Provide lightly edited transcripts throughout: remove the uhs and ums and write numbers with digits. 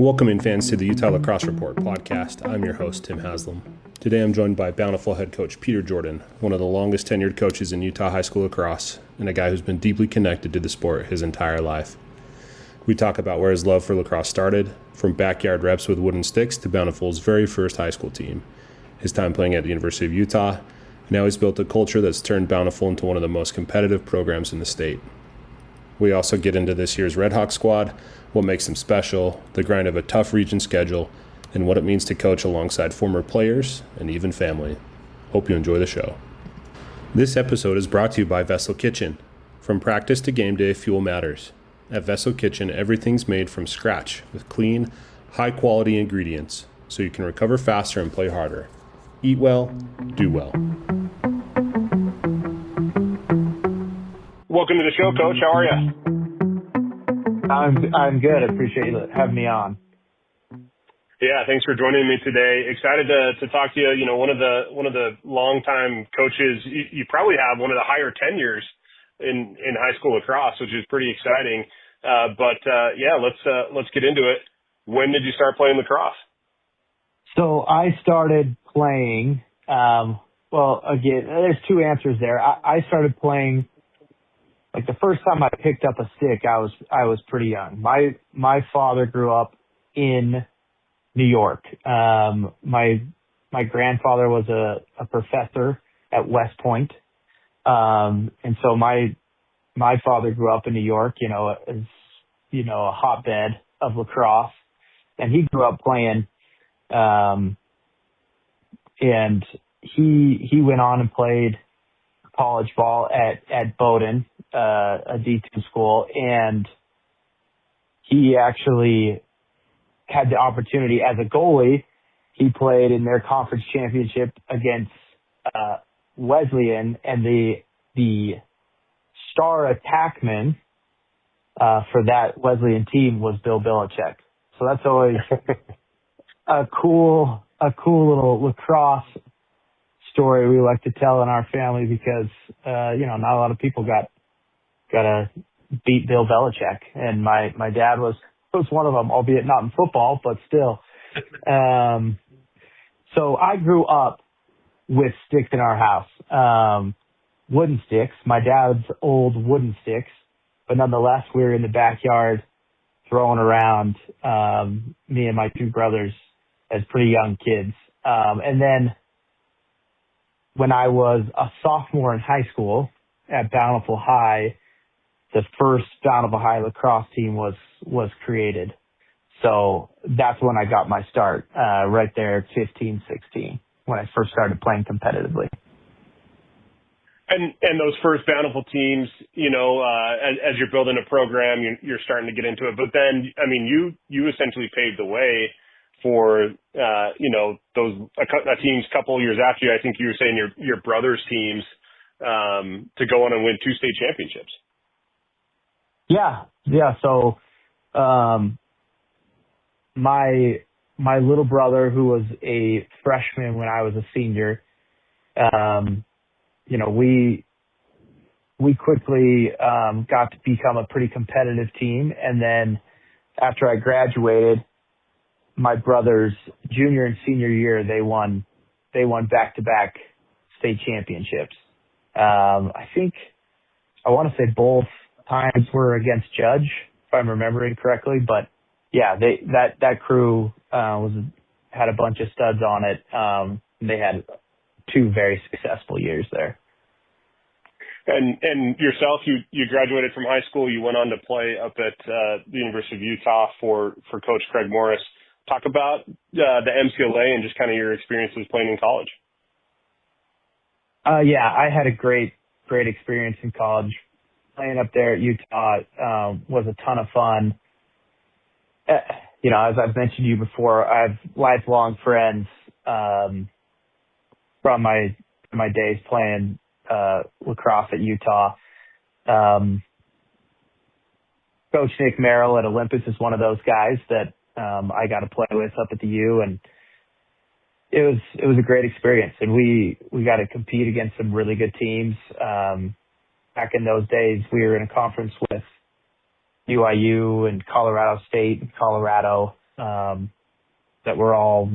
Welcoming fans to the Utah Lacrosse Report Podcast. I'm your host, Tim Haslam. Today I'm joined by Bountiful head coach Peter Jordan, one of the longest tenured coaches in Utah high school lacrosse, and a guy who's been deeply connected to the sport his entire life. We talk about where his love for lacrosse started, from backyard reps with wooden sticks to Bountiful's very first high school team, his time playing at the University of Utah, and how he's built a culture that's turned Bountiful into one of the most competitive programs in the state. We also get into this year's Red Hawk squad, what makes them special, the grind of a tough region schedule, and what it means to coach alongside former players and even family. Hope you enjoy the show. This episode is brought to you by Vessel Kitchen. From practice to game day, fuel matters. At Vessel Kitchen, everything's made from scratch with clean, high-quality ingredients so you can recover faster and play harder. Eat well, do well. Welcome to the show, Coach. How are you? I'm good. I appreciate you having me on. Yeah, thanks for joining me today. Excited to talk to you. You know, one of the longtime coaches. You probably have one of the higher tenures in high school lacrosse, which is pretty exciting. Yeah, let's get into it. When did you start playing lacrosse? So I started playing. Again, there's two answers there. I started playing. Like the first time I picked up a stick, I was pretty young. My father grew up in New York. My grandfather was a professor at West Point. And so my father grew up in New York, as a hotbed of lacrosse, and he grew up playing. And he went on and played college ball at Bowdoin, a D2 school, and he actually had the opportunity as a goalie. He played in their conference championship against Wesleyan, and the star attackman for that Wesleyan team was Bill Belichick. So that's always a cool little lacrosse story we like to tell in our family because not a lot of people got to beat Bill Belichick, and my dad was one of them, albeit not in football, but still. So I grew up with sticks in our house, wooden sticks, my dad's old wooden sticks, but nonetheless we were in the backyard throwing around, me and my two brothers as pretty young kids, and then when I was a sophomore in high school at Bountiful High, the first Bountiful High lacrosse team was created. So that's when I got my start, right there at 15, 16, when I first started playing competitively. And those first Bountiful teams, as you're building a program, you're starting to get into it. But then, I mean, you essentially paved the way for, those teams a couple of years after you. I think you were saying your brother's teams to go on and win 2 state championships. Yeah. So my little brother, who was a freshman when I was a senior, we quickly got to become a pretty competitive team. And then after I graduated, my brother's junior and senior year, they won back-to-back state championships. I want to say both times were against Judge, if I'm remembering correctly. But yeah, that crew had a bunch of studs on it. They had 2 very successful years there. And yourself, you graduated from high school. You went on to play up at the University of Utah for Coach Craig Morris. Talk about the MCLA and just kind of your experiences playing in college. Yeah, I had a great experience in college. Playing up there at Utah was a ton of fun. As I've mentioned to you before, I have lifelong friends from my days playing lacrosse at Utah. Coach Nick Merrill at Olympus is one of those guys that I got to play with up at the U, and it was a great experience. And we got to compete against some really good teams. Back in those days, we were in a conference with UIU and Colorado State and Colorado. that were all,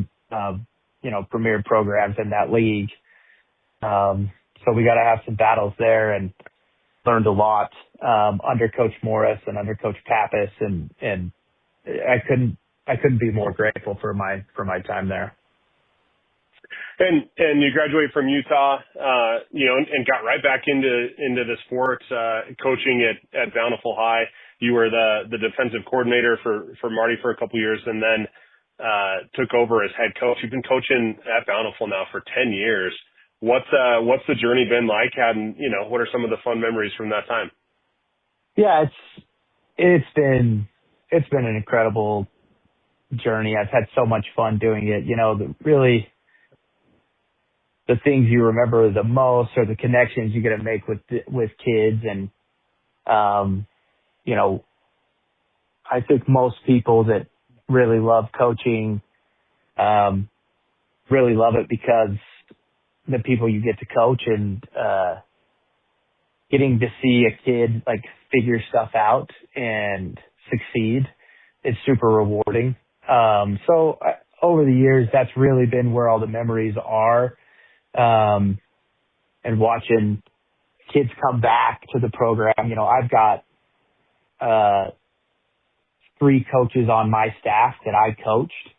premier programs in that league. So we got to have some battles there, and learned a lot, under Coach Morris and under Coach Pappas. And I couldn't be more grateful for my time there. And you graduate from Utah, and got right back into the sport, coaching at Bountiful High. You were the defensive coordinator for Marty for a couple of years, and then took over as head coach. You've been coaching at Bountiful now for 10 years. What's the journey been like? And what are some of the fun memories from that time? Yeah, it's been an incredible journey. I've had so much fun doing it. The things you remember the most are the connections you get to make with kids. And, I think most people that really love coaching, really love it because the people you get to coach, and, getting to see a kid like figure stuff out and succeed is super rewarding. Over the years, that's really been where all the memories are. And watching kids come back to the program. I've got 3 coaches on my staff that I coached,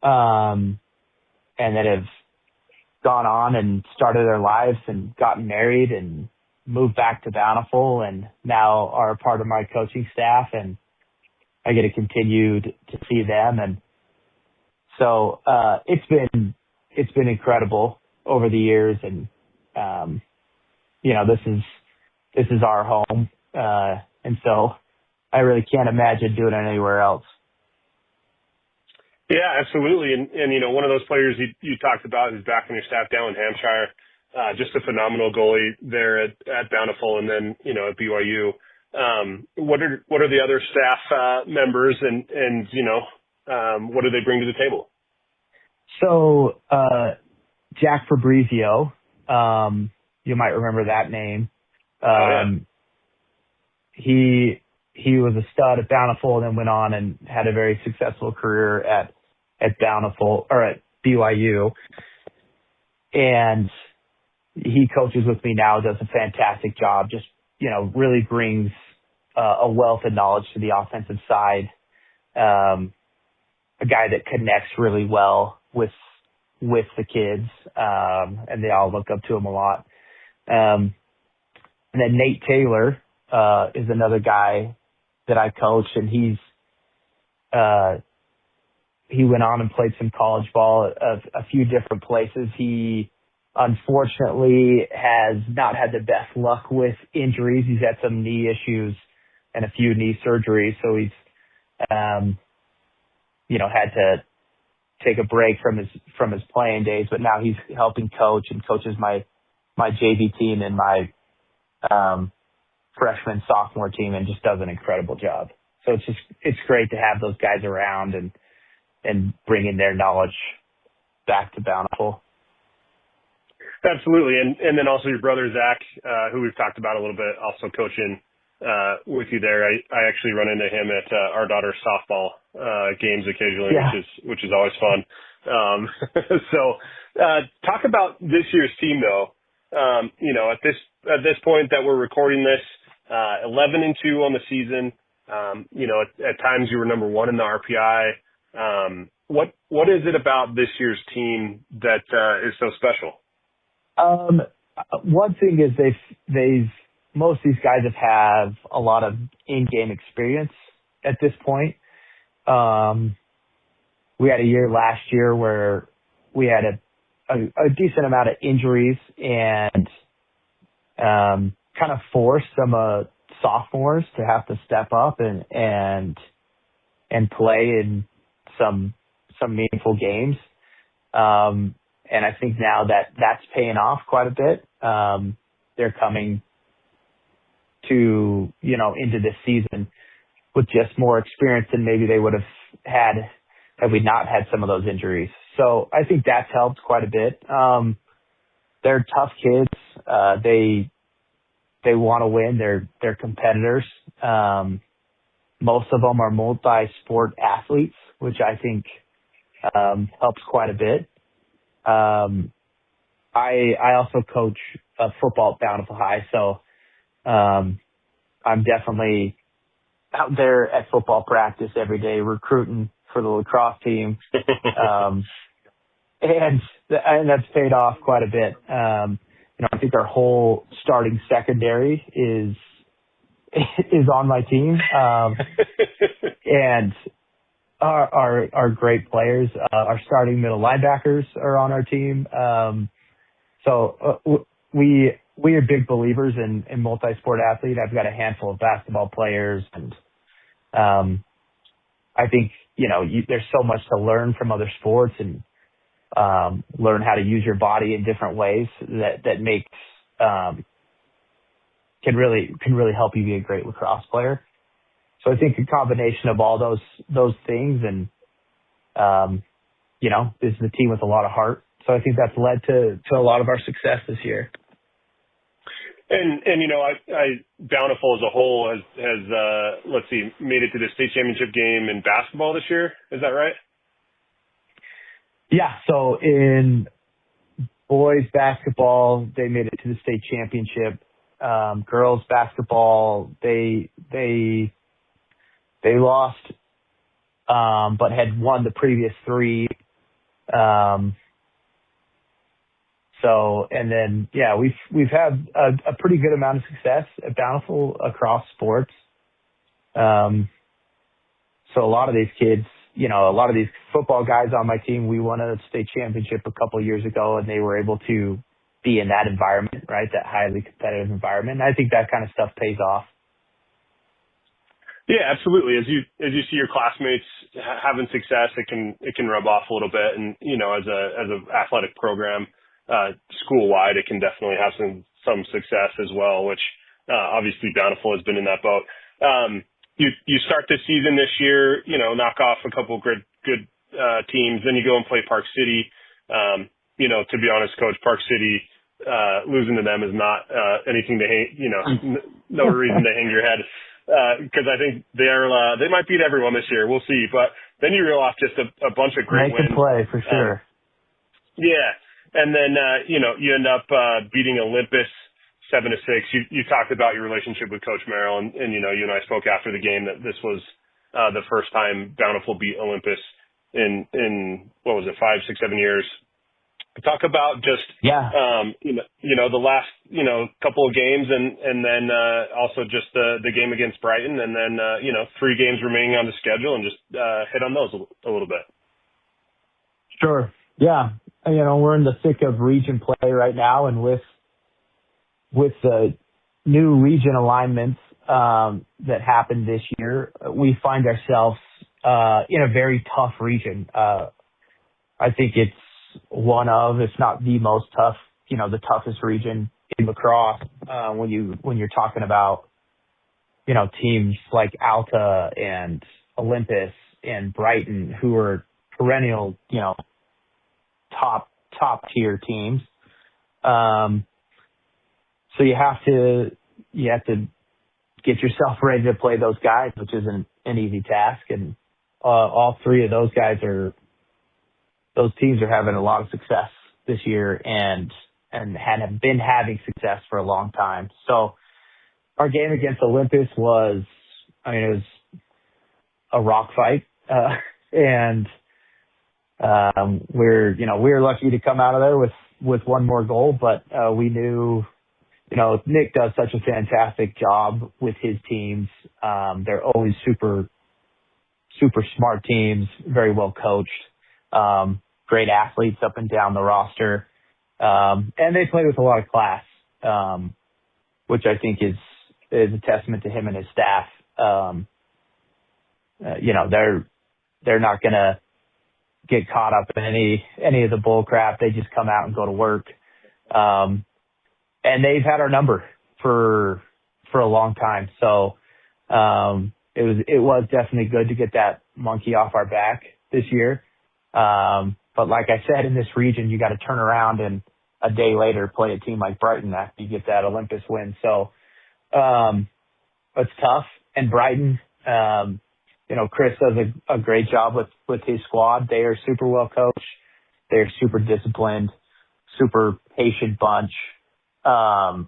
and that have gone on and started their lives and gotten married and moved back to Bountiful, and now are a part of my coaching staff, and I get to continue to see them. And so it's been incredible over the years. And this is our home, and so I really can't imagine doing it anywhere else. Yeah, absolutely. And one of those players you talked about who's back on your staff down in Hampshire, just a phenomenal goalie there at Bountiful, and then at BYU. What are the other staff members, and what do they bring to the table? So Jack Fabrizio, you might remember that name. He was a stud at Bountiful, and then went on and had a very successful career at Bountiful, or at BYU. And he coaches with me now, does a fantastic job, just, really brings a wealth of knowledge to the offensive side. A guy that connects really well with the kids, and they all look up to him a lot. And then Nate Taylor is another guy that I coached, and he went on and played some college ball at a few different places. He unfortunately has not had the best luck with injuries. He's had some knee issues and a few knee surgeries, so he's had to take a break from his playing days. But now he's helping coach and coaches my JV team and my freshman sophomore team, and just does an incredible job. So it's great to have those guys around and bringing their knowledge back to Bountiful. Absolutely. And then also your brother, Zach, who we've talked about a little bit, also coaching with you there. I actually run into him at our daughter's softball games occasionally, yeah. which is always fun. So talk about this year's team, though. At this point that we're recording this, 11-2 on the season. At times you were number 1 in the RPI. What is it about this year's team that is so special? One thing is most of these guys have a lot of in-game experience at this point. We had a year last year where we had a decent amount of injuries, and kind of forced some sophomores to have to step up and play in some meaningful games. And I think now that's paying off quite a bit. They're coming to, into this season with just more experience than maybe they would have had we not had some of those injuries. So I think that's helped quite a bit. They're tough kids. They want to win. They're competitors. Most of them are multi-sport athletes, which I think helps quite a bit. I also coach football at Bountiful High, so I'm definitely out there at football practice every day recruiting for the lacrosse team. And that's paid off quite a bit. I think our whole starting secondary is on my team. And are great players. Our starting middle linebackers are on our team. So we are big believers in multi-sport athlete. I've got a handful of basketball players, and I think there's so much to learn from other sports and learn how to use your body in different ways that makes can really help you be a great lacrosse player. So I think a combination of all those things, and this is a team with a lot of heart. So I think that's led to a lot of our success this year. And Bountiful as a whole has made it to the state championship game in basketball this year. Is that right? Yeah. So in boys basketball, they made it to the state championship. Girls basketball, they lost, but had won the previous three. We've had a pretty good amount of success at Bountiful across sports. So a lot of these kids, a lot of these football guys on my team, we won a state championship a couple of years ago, and they were able to be in that environment, right? That highly competitive environment. And I think that kind of stuff pays off. Yeah, absolutely. As you see your classmates having success, it can rub off a little bit. And, as a athletic program, school wide, it can definitely have some success as well, which, obviously Bountiful has been in that boat. You start this season this year, knock off a couple of good teams, then you go and play Park City. To be honest, Coach, Park City, losing to them is not anything to hang, no reason to hang your head, because I think they might beat everyone this year. We'll see. But then you reel off just a bunch of great wins. They can play for sure. Yeah. And then, you end up beating Olympus 7-6. You talked about your relationship with Coach Merrill, and you and I spoke after the game that this was the first time Bountiful beat Olympus in what was it, 5, 6, 7 years. Talk about just the last couple of games, and then also just the game against Brighton, and then 3 games remaining on the schedule, and just hit on those a little bit. Sure. Yeah. We're in the thick of region play right now, and with the new region alignments that happened this year, we find ourselves in a very tough region. I think it's one of, if not the most tough, the toughest region in lacrosse when you're talking about teams like Alta and Olympus and Brighton, who are perennial top tier teams. So you have to get yourself ready to play those guys, which isn't an easy task. And all three of those teams are having a lot of success this year and have been having success for a long time. So our game against Olympus was a rock fight. And we're lucky to come out of there with one more goal, but we knew, Nick does such a fantastic job with his teams. They're always super, super smart teams, very well coached, great athletes up and down the roster. And they play with a lot of class, which I think is a testament to him and his staff. They're not going to get caught up in any of the bull crap. They just come out and go to work. And they've had our number for a long time. So, it was definitely good to get that monkey off our back this year. But like I said, in this region, you got to turn around and a day later play a team like Brighton after you get that Olympus win. So, it's tough. And Brighton, Chris does a great job with his squad. They are super well coached. They're super disciplined, super patient bunch, that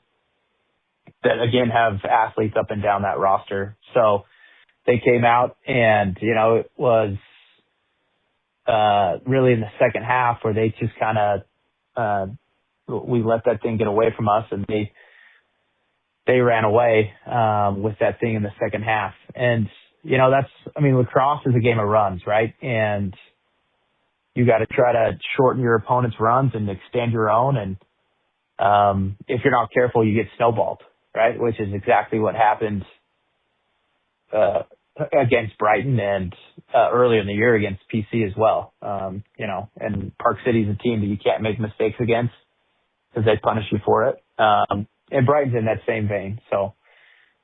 again have athletes up and down that roster. So they came out and, it was, really in the second half where they just kind of, we let that thing get away from us, and they ran away, with that thing in the second half. And, lacrosse is a game of runs, right? And you got to try to shorten your opponent's runs and extend your own. And, if you're not careful, you get snowballed, right? Which is exactly what happened, against Brighton and, earlier in the year against PC as well. And Park City's a team that you can't make mistakes against because they punish you for it. And Brighton's in that same vein. So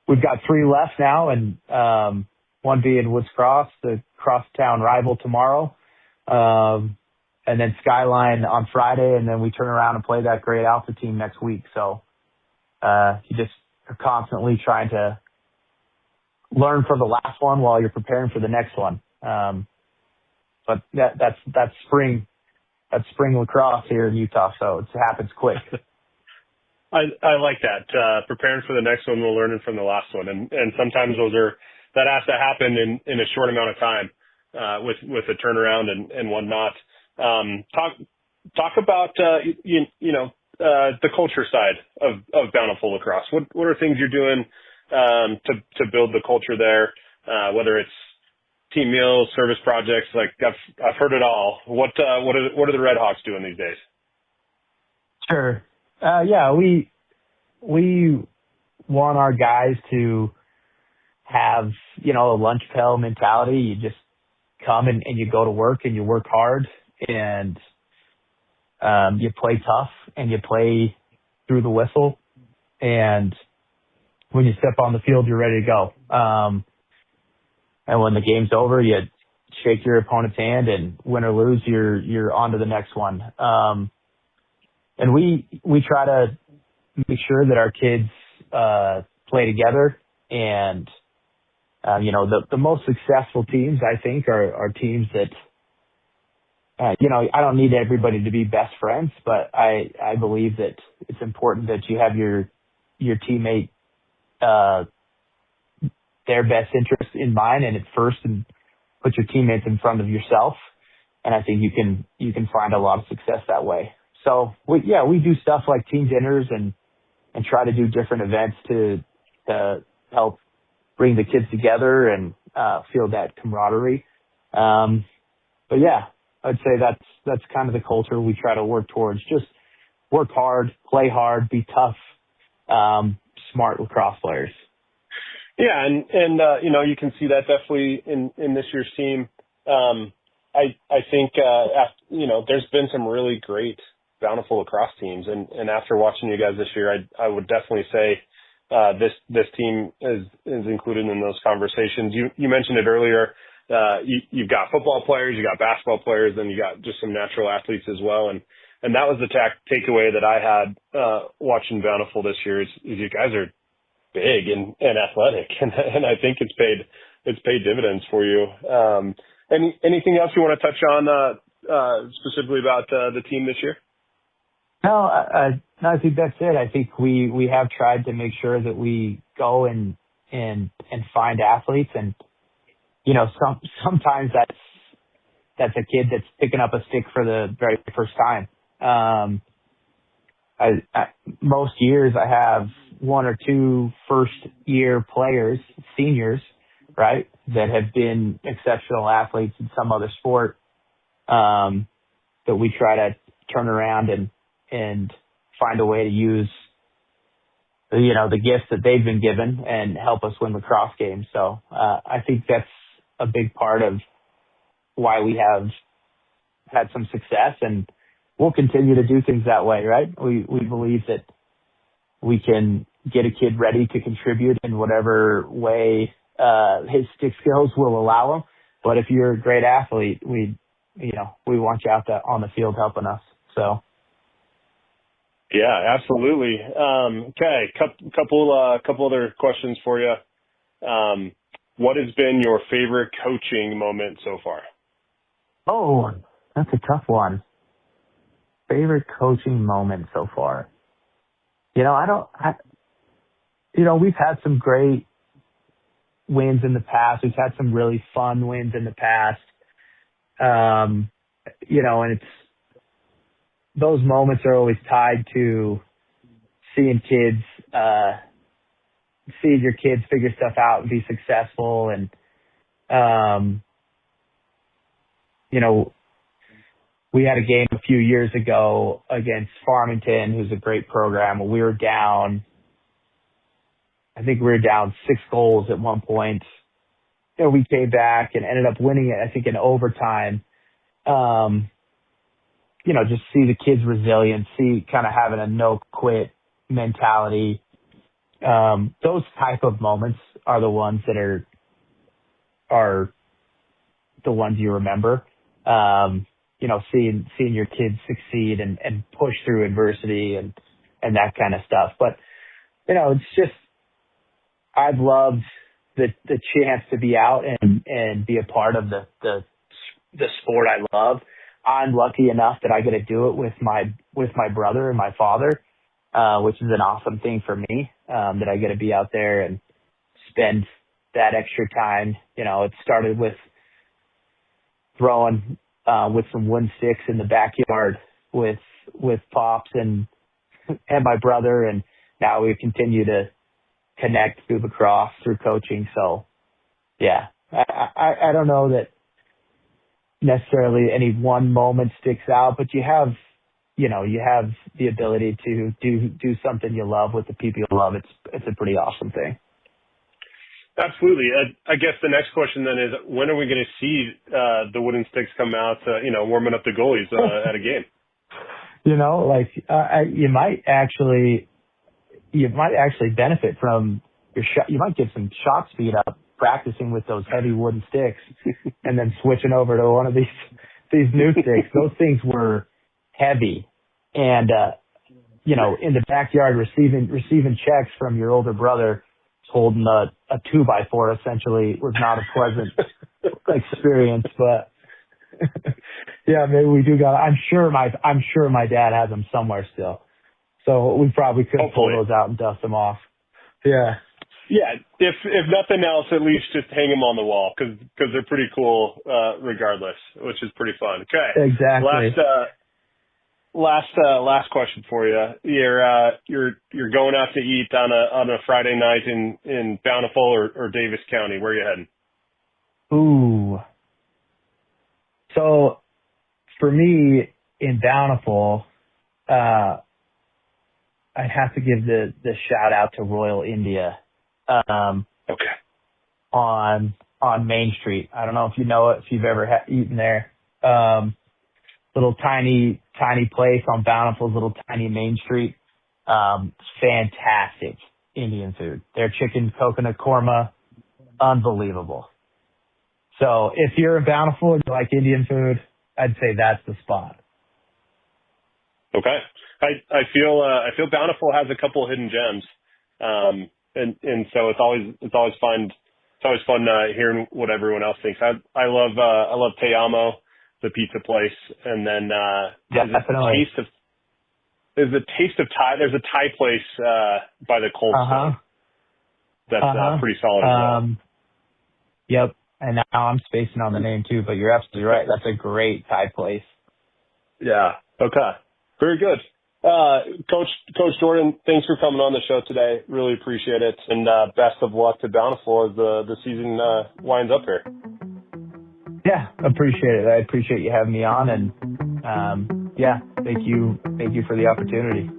we've got 3 left now, and, one being Woods Cross, the crosstown rival tomorrow. And then Skyline on Friday, and then we turn around and play that great Alpha team next week. So, you just are constantly trying to learn from the last one while you're preparing for the next one. But that's spring lacrosse here in Utah. So it happens quick. I like that. Preparing for the next one while learning from the last one. And sometimes that has to happen in a short amount of time, with a turnaround and whatnot. Talk about, the culture side of Bountiful Lacrosse. What are things you're doing, to build the culture there? Whether it's team meals, service projects, like I've heard it all. What are the Red Hawks doing these days? Sure. Yeah, we want our guys to have, a lunch pail mentality. You just come and you go to work and you work hard, and you play tough and you play through the whistle. And when you step on the field, you're ready to go. And when the game's over, you shake your opponent's hand, and win or lose, you're on to the next one. And we try to make sure that our kids play together. And the most successful teams, I think, are teams that I don't need everybody to be best friends, but I believe that it's important that you have your teammate their best interest in mind and at first, and put your teammates in front of yourself. And I think you can find a lot of success that way. So we do stuff like team dinners and try to do different events to help bring the kids together and feel that camaraderie. But yeah, I'd say that's kind of the culture we try to work towards. Just work hard, play hard, be tough, smart lacrosse players. Yeah, and you can see that definitely in this year's team. I think there's been some really great Bountiful lacrosse teams, and after watching you guys this year, I would definitely say this team is included in those conversations. You mentioned it earlier. You've got football players, you got basketball players, then you got just some natural athletes as well. And that was the takeaway that I had watching Bountiful this year is you guys are big and athletic, and I think it's paid dividends for you. Anything else you want to touch on specifically about the team this year? No, I think that's it. I think we have tried to make sure that we go and find athletes, and sometimes that's a kid that's picking up a stick for the very first time. Most years I have 1 or 2 first year players, seniors, right, that have been exceptional athletes in some other sport, that we try to turn around and find a way to use, the gifts that they've been given and help us win lacrosse games. So, I think that's a big part of why we have had some success, and we'll continue to do things that way, right? We believe that we can get a kid ready to contribute in whatever way, his stick skills will allow him. But if you're a great athlete, we want you out on the field helping us. So. Yeah, absolutely. Okay, couple other questions for you. what has been your favorite coaching moment so far? Oh, that's a tough one. Favorite coaching moment so far. We've had some great wins in the past. We've had some really fun wins in the past. And it's, those moments are always tied to seeing your kids figure stuff out and be successful. And, we had a game a few years ago against Farmington, who's a great program. We were down, I think we were down 6 goals at one point. We came back and ended up winning it, I think, in overtime. Just see the kids' resiliency, kind of having a no-quit mentality. Those type of moments are the ones that are the ones you remember. Seeing your kids succeed and push through adversity and that kind of stuff. But, it's just, I've loved the chance to be out and be a part of the sport I love. I'm lucky enough that I get to do it with my brother and my father, which is an awesome thing for me, that I get to be out there and spend that extra time. It started with throwing with some wooden sticks in the backyard with Pops and my brother, and now we continue to connect through lacrosse, through coaching. So, yeah, I don't know that necessarily any one moment sticks out, but you have the ability to do something you love with the people you love. It's a pretty awesome thing. Absolutely. I guess the next question then is, when are we going to see the wooden sticks come out, warming up the goalies at a game? You might actually benefit from your shot. You might get some shot speed up practicing with those heavy wooden sticks and then switching over to one of these new sticks. Those things were heavy, and in the backyard receiving checks from your older brother holding a 2x4 essentially was not a pleasant experience. But yeah, maybe we do got. I'm sure my dad has them somewhere still, so we probably could pull those out and dust them off. Yeah. Yeah, if nothing else, at least just hang them on the wall because they're pretty cool regardless, which is pretty fun. Okay, exactly. Last question for you. You're going out to eat on a Friday night in Bountiful or Davis County. Where are you heading? Ooh. So for me in Bountiful, I'd have to give the shout out to Royal India. Okay. On Main Street. I don't know if you know it, if you've ever eaten there. Little tiny place on Bountiful's little tiny Main Street. Fantastic Indian food. Their chicken coconut korma, unbelievable. So if you're in Bountiful and you like Indian food, I'd say that's the spot. Okay. I feel Bountiful has a couple hidden gems. And so it's always fun. It's always fun hearing what everyone else thinks. I love Te Amo, the pizza place, and then definitely. There's a Taste of Thai. There's a Thai place by the Cold Stone that's pretty solid as well. Yep. And now I'm spacing on the name too, but you're absolutely right. That's a great Thai place. Yeah. Okay. Very good. Coach Jordan, thanks for coming on the show today. Really appreciate it. And best of luck to Bountiful as the season winds up here. Yeah, appreciate it. I appreciate you having me on. And thank you for the opportunity.